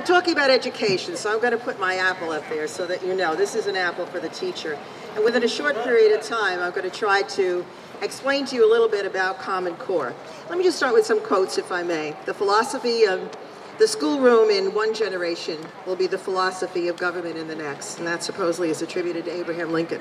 talking about education, so I'm going to put my apple up there so that you know this is an apple for the teacher. And within a short period of time, I'm going to try to explain to you a little bit about Common Core. Let me just start with some quotes, if I may. The philosophy of the schoolroom in one generation will be the philosophy of government in the next, and that supposedly is attributed to Abraham Lincoln.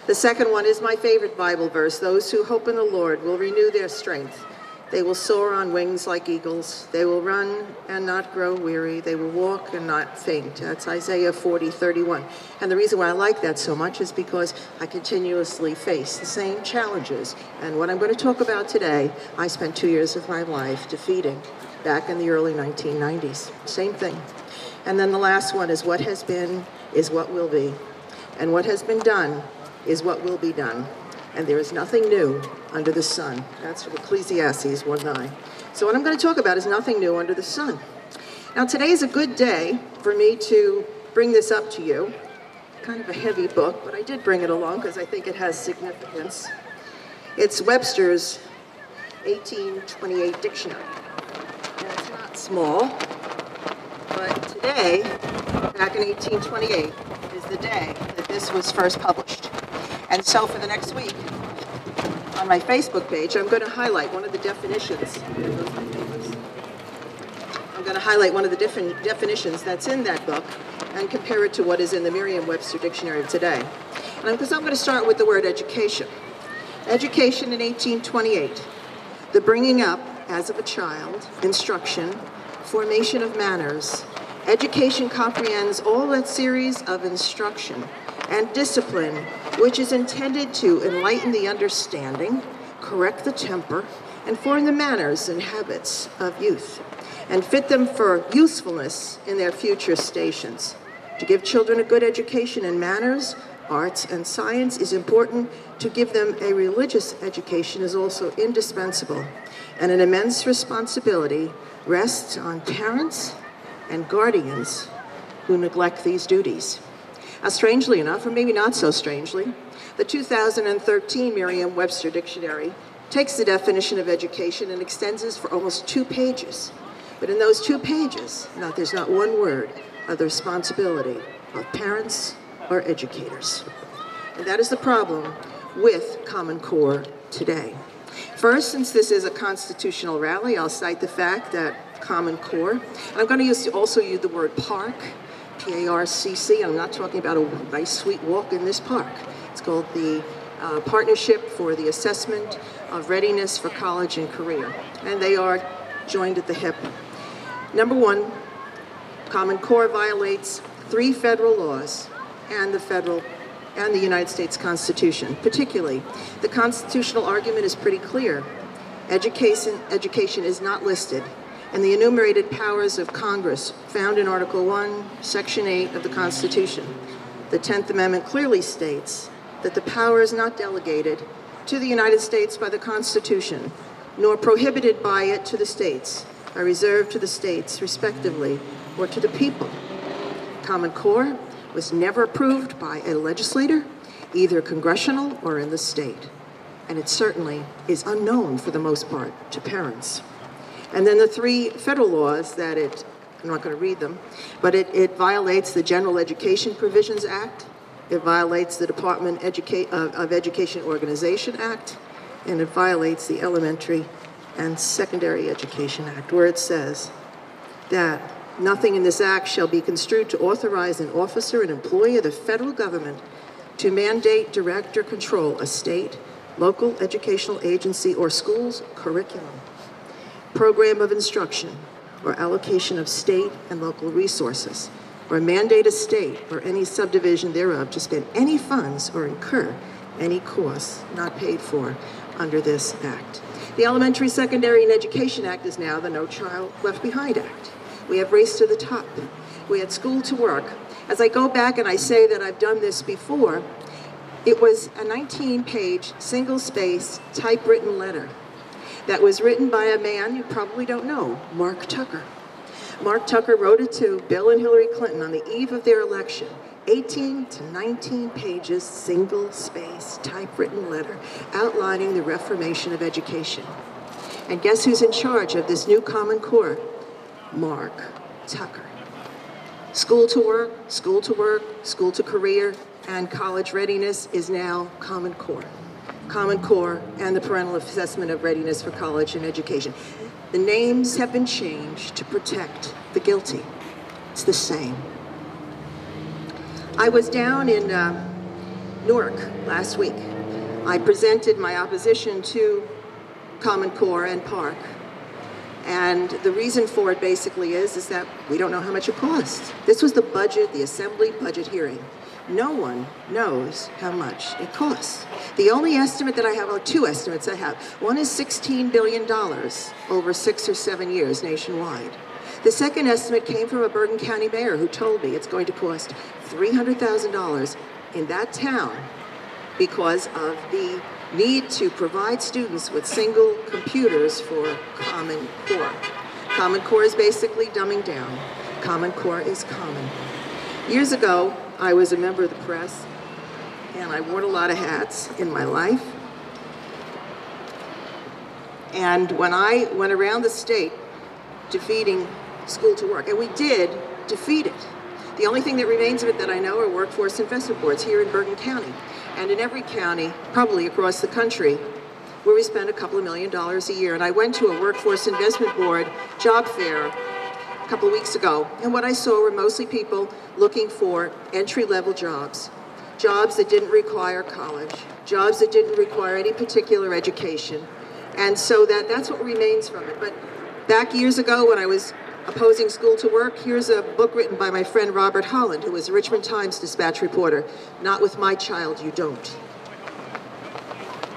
The second one is my favorite Bible verse: those who hope in the Lord will renew their strength. They will soar on wings like eagles. They will run and not grow weary. They will walk and not faint. That's Isaiah 40:31. And the reason why I like that so much is because I continuously face the same challenges. And what I'm going to talk about today, I spent 2 years of my life defeating back in the early 1990s. Same thing. And then the last one is what has been is what will be. And what has been done is what will be done. And there is nothing new under the sun. That's from Ecclesiastes 1:9. So what I'm going to talk about is nothing new under the sun. Now today is a good day for me to bring this up to you. Kind of a heavy book, but I did bring it along because I think it has significance. It's Webster's 1828 dictionary. And it's not small, but today, back in 1828, is the day that this was first published. And so for the next week, on my Facebook page, I'm going to highlight one of the definitions. I'm going to highlight one of the different definitions that's in that book and compare it to what is in the Merriam-Webster dictionary of today. And I'm going to start with the word education. Education in 1828, the bringing up as of a child, instruction, formation of manners. Education comprehends all that series of instruction and discipline which is intended to enlighten the understanding, correct the temper, and form the manners and habits of youth, and fit them for usefulness in their future stations. To give children a good education in manners, arts, and science is important. To give them a religious education is also indispensable, and an immense responsibility rests on parents and guardians who neglect these duties. Now, strangely enough, or maybe not so strangely, the 2013 Merriam-Webster Dictionary takes the definition of education and extends it for almost 2 pages. But in those 2 pages, there's not one word of the responsibility of parents or educators. And that is the problem with Common Core today. First, since this is a constitutional rally, I'll cite the fact that Common Core, and I'm going to also use the word park, P-A-R-C-C. I'm not talking about a nice sweet walk in this park. It's called the Partnership for the Assessment of Readiness for College and Career. And they are joined at the hip. Number 1, Common Core violates 3 federal laws and the United States Constitution. Particularly, the constitutional argument is pretty clear. Education is not listed and the enumerated powers of Congress found in Article 1, Section 8 of the Constitution. The 10th Amendment clearly states that the power is not delegated to the United States by the Constitution, nor prohibited by it to the states, are reserved to the states, respectively, or to the people. Common Core was never approved by a legislator, either congressional or in the state. And it certainly is unknown, for the most part, to parents. And then the 3 federal laws that I'm not going to read them, but it violates the General Education Provisions Act, it violates the Department of Education Organization Act, and it violates the Elementary and Secondary Education Act, where it says that nothing in this act shall be construed to authorize an officer, an employee of the federal government to mandate, direct, or control a state, local educational agency, or school's curriculum, program of instruction, or allocation of state and local resources, or mandate a state or any subdivision thereof to spend any funds or incur any costs not paid for under this act. The Elementary, Secondary, and Education Act is now the No Child Left Behind Act. We have Race to the Top. We had School to Work. As I go back and I say that I've done this before, it was a 19-page, single-space, typewritten letter that was written by a man you probably don't know, Mark Tucker. Mark Tucker wrote it to Bill and Hillary Clinton on the eve of their election. 18 to 19 pages, single-space, typewritten letter outlining the reformation of education. And guess who's in charge of this new Common Core? Mark Tucker. School to work, school to work, school to career, and college readiness is now Common Core. Common Core and the Parental Assessment of Readiness for College and Education. The names have been changed to protect the guilty. It's the same. I was down in Newark last week. I presented my opposition to Common Core and PARC. And the reason for it basically is that we don't know how much it costs. This was the budget, the Assembly budget hearing. No one knows how much it costs. The only estimate that I have, or two estimates I have, one is $16 billion over 6 or 7 years nationwide. The second estimate came from a Bergen County mayor who told me it's going to cost $300,000 in that town because of the need to provide students with single computers for Common Core. Common Core is basically dumbing down. Common Core is common. Years ago, I was a member of the press, and I wore a lot of hats in my life. And when I went around the state defeating school to work, and we did defeat it. The only thing that remains of it that I know are workforce investment boards here in Bergen County, and in every county, probably across the country, where we spend a couple of $1 million a year. And I went to a workforce investment board job fair a couple of weeks ago, and what I saw were mostly people looking for entry-level jobs, jobs that didn't require college, jobs that didn't require any particular education, and so that's what remains from it. But back years ago when I was opposing school to work, here's a book written by my friend Robert Holland, who was a Richmond Times dispatch reporter, Not With My Child You Don't.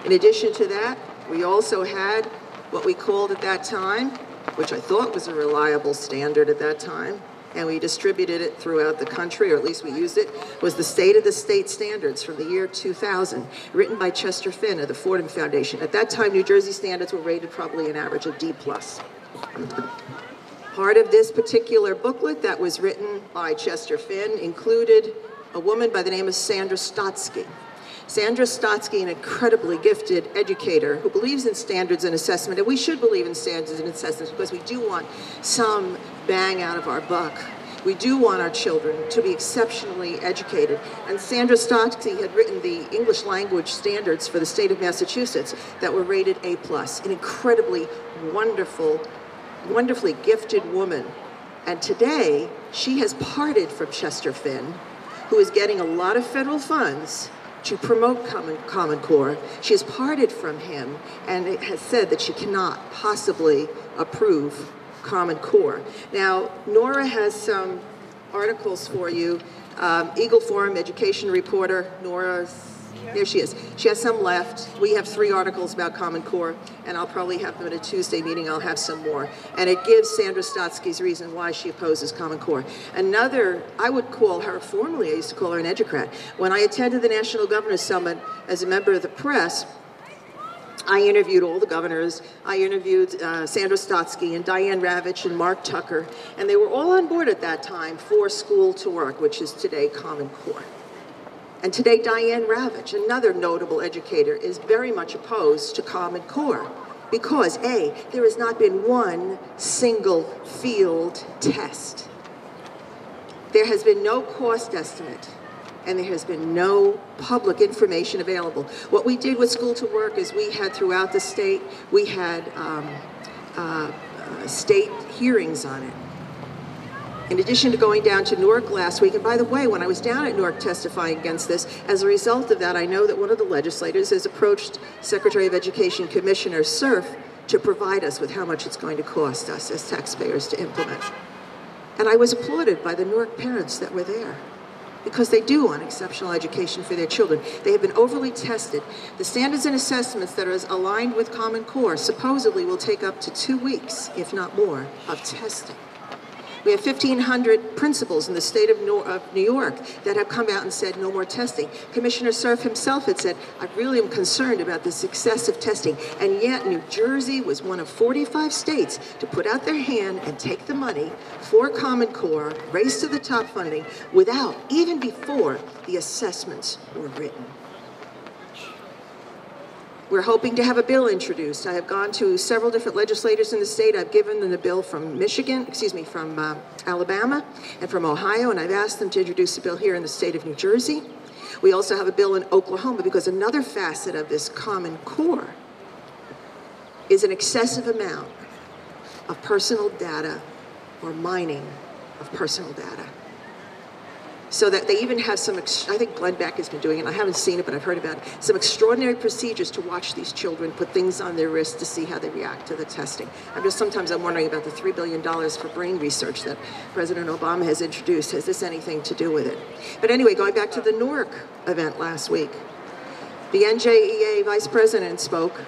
In addition to that, we also had what we called at that time, which I thought was a reliable standard at that time, and we distributed it throughout the country, or at least we used it, was the State of the State Standards from the year 2000, written by Chester Finn of the Fordham Foundation. At that time, New Jersey standards were rated probably an average of D+. Part of this particular booklet that was written by Chester Finn included a woman by the name of Sandra Stotsky. Sandra Stotsky, an incredibly gifted educator who believes in standards and assessment, and we should believe in standards and assessments because we do want some bang out of our buck. We do want our children to be exceptionally educated. And Sandra Stotsky had written the English language standards for the state of Massachusetts that were rated A+, an incredibly wonderful, wonderfully gifted woman. And today, she has parted from Chester Finn, who is getting a lot of federal funds to promote Common Core. She has parted from him and it has said that she cannot possibly approve Common Core. Now, Nora has some articles for you. Eagle Forum education reporter, Nora's, there she is. She has some left. We have 3 articles about Common Core, and I'll probably have them at a Tuesday meeting. I'll have some more. And it gives Sandra Stotsky's reason why she opposes Common Core. Another, I would call her, formerly I used to call her an educrat. When I attended the National Governors Summit as a member of the press, I interviewed all the governors. I interviewed Sandra Stotsky and Diane Ravitch and Mark Tucker, and they were all on board at that time for school to work, which is today Common Core. And today, Diane Ravitch, another notable educator, is very much opposed to Common Core because, A, there has not been one single field test. There has been no cost estimate, and there has been no public information available. What we did with School to Work is we had throughout the state, we had state hearings on it. In addition to going down to Newark last week, and by the way, when I was down at Newark testifying against this, as a result of that, I know that one of the legislators has approached Secretary of Education Commissioner Cerf to provide us with how much it's going to cost us as taxpayers to implement. And I was applauded by the Newark parents that were there, because they do want exceptional education for their children. They have been overly tested. The standards and assessments that are aligned with Common Core supposedly will take up to 2 weeks, if not more, of testing. We have 1,500 principals in the state of New York that have come out and said no more testing. Commissioner Cerf himself had said, I really am concerned about this excessive testing. And yet New Jersey was one of 45 states to put out their hand and take the money for Common Core, race to the top funding, without, even before the assessments were written. We're hoping to have a bill introduced. I have gone to several different legislators in the state. I've given them the bill from from Alabama and from Ohio, and I've asked them to introduce a bill here in the state of New Jersey. We also have a bill in Oklahoma, because another facet of this Common Core is an excessive amount of personal data or mining of personal data. So that they even have some, I think Glenn Beck has been doing it, I haven't seen it, but I've heard about it, some extraordinary procedures to watch these children put things on their wrists to see how they react to the testing. Sometimes I'm wondering about the $3 billion for brain research that President Obama has introduced. Has this anything to do with it? But anyway, going back to the Newark event last week, the NJEA vice president spoke,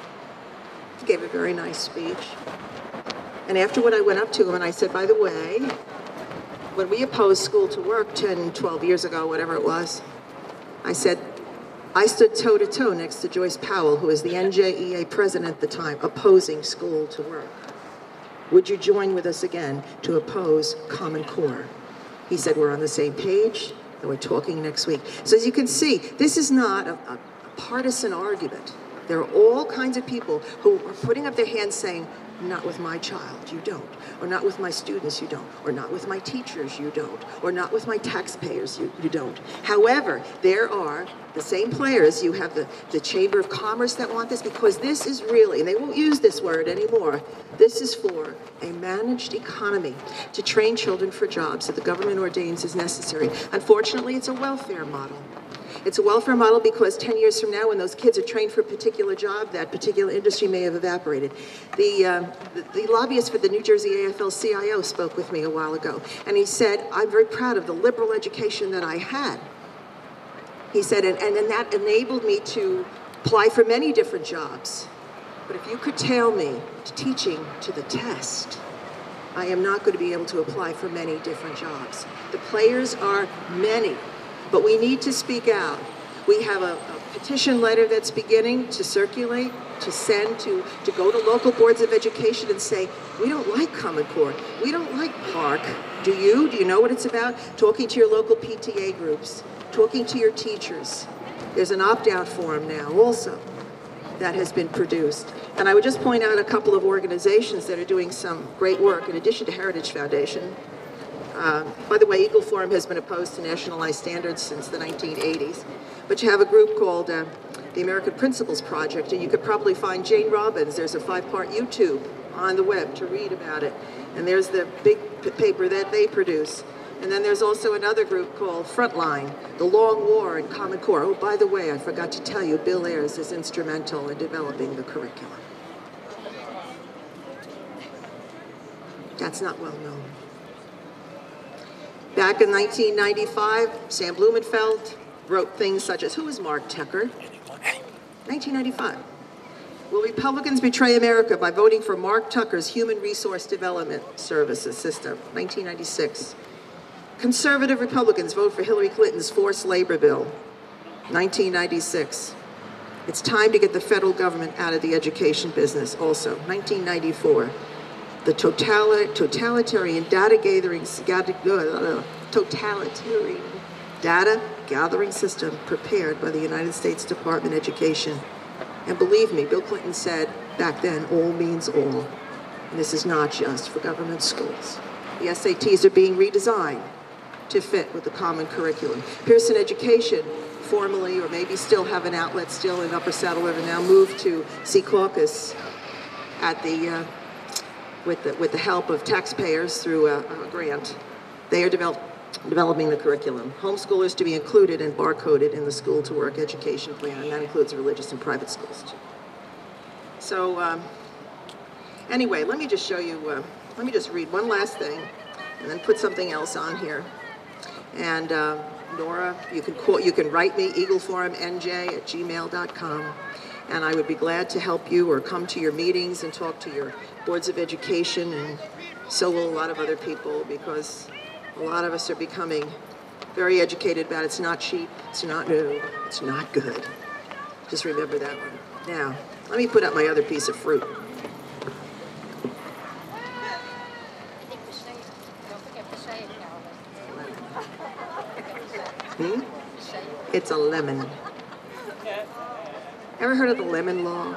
gave a very nice speech. And afterward, I went up to him and I said, by the way, when we opposed school to work 10, 12 years ago, whatever it was, I said, I stood toe-to-toe next to Joyce Powell, who was the NJEA president at the time, opposing school to work. Would you join with us again to oppose Common Core? He said, we're on the same page, and we're talking next week. So as you can see, this is not a partisan argument. There are all kinds of people who are putting up their hands saying, not with my child, you don't. Or not with my students, you don't. Or not with my teachers, you don't. Or not with my taxpayers, you don't. However, there are the same players. You have the Chamber of Commerce that want this, because this is really, and they won't use this word anymore, this is for a managed economy to train children for jobs that the government ordains as necessary. Unfortunately, it's a welfare model. It's a welfare model because 10 years from now, when those kids are trained for a particular job, that particular industry may have evaporated. The lobbyist for the New Jersey AFL-CIO spoke with me a while ago, and he said, I'm very proud of the liberal education that I had. He said, and that enabled me to apply for many different jobs. But if you curtail me to teaching to the test, I am not going to be able to apply for many different jobs. The players are many. But we need to speak out. We have a petition letter that's beginning to circulate, to send, to go to local boards of education and say, we don't like Common Core. We don't like PARC. Do you? Do you know what it's about? Talking to your local PTA groups, talking to your teachers. There's an opt-out form now also that has been produced. And I would just point out a couple of organizations that are doing some great work in addition to Heritage Foundation. By the way, Eagle Forum has been opposed to nationalized standards since the 1980s. But you have a group called the American Principles Project, and you could probably find Jane Robbins. There's a 5-part YouTube on the web to read about it. And there's the big paper that they produce. And then there's also another group called Frontline, The Long War and Common Core. Oh, by the way, I forgot to tell you, Bill Ayers is instrumental in developing the curriculum. That's not well known. Back in 1995, Sam Blumenfeld wrote things such as, who is Mark Tucker? 1995. Will Republicans betray America by voting for Mark Tucker's Human Resource Development Services system? 1996. Conservative Republicans vote for Hillary Clinton's forced labor bill. 1996. It's time to get the federal government out of the education business also. 1994. The totalitarian data gathering system prepared by the United States Department of Education. And believe me, Bill Clinton said back then, all means all. And this is not just for government schools. The SATs are being redesigned to fit with the common curriculum. Pearson Education, formerly, or maybe still have an outlet still in Upper Saddle River, now moved to Secaucus at the with the help of taxpayers through a grant. They are developing the curriculum. Homeschoolers to be included and barcoded in the school to work education plan, and that includes religious and private schools too. So anyway, let me just show you, let me just read one last thing and then put something else on here. And Nora, you can write me, eagleforumnj@gmail.com. And I would be glad to help you or come to your meetings and talk to your boards of education, and so will a lot of other people, because a lot of us are becoming very educated about it's not cheap, it's not new, it's not good. Just remember that one. Now, let me put up my other piece of fruit. It's a lemon. Ever heard of the lemon law?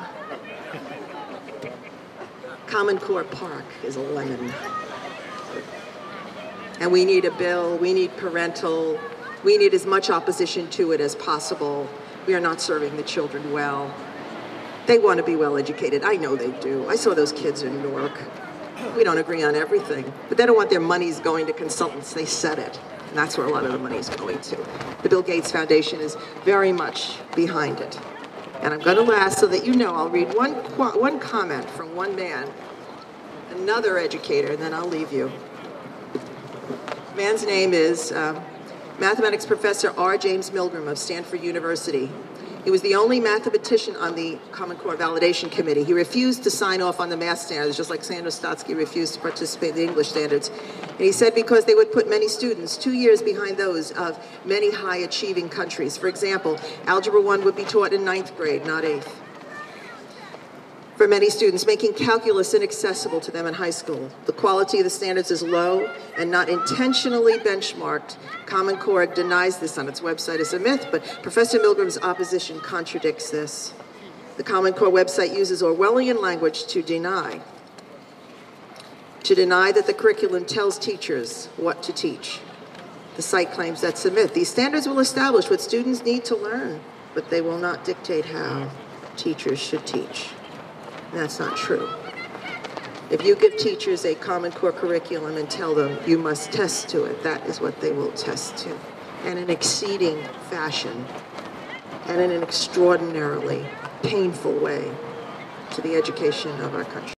Common Core Park is a lemon. And we need a bill, we need parental, we need as much opposition to it as possible. We are not serving the children well. They want to be well educated. I know they do. I saw those kids in Newark. We don't agree on everything, but they don't want their monies going to consultants. They said it, and that's where a lot of the money is going to. The Bill Gates Foundation is very much behind it. And I'm going to last so that you know, I'll read one comment from one man, another educator, and then I'll leave you. The man's name is mathematics professor R. James Milgram of Stanford University. He was the only mathematician on the Common Core Validation Committee. He refused to sign off on the math standards, just like Sandra Stotsky refused to participate in the English standards. And he said because they would put many students 2 years behind those of many high-achieving countries. For example, Algebra 1 would be taught in 9th grade, not 8th. For many students, making calculus inaccessible to them in high school. The quality of the standards is low and not intentionally benchmarked. Common Core denies this on its website as a myth, but Professor Milgram's opposition contradicts this. The Common Core website uses Orwellian language to deny that the curriculum tells teachers what to teach. The site claims that's a myth. These standards will establish what students need to learn, but they will not dictate how teachers should teach. And that's not true. If you give teachers a Common Core curriculum and tell them you must test to it, that is what they will test to. And in exceeding fashion, and in an extraordinarily painful way to the education of our country.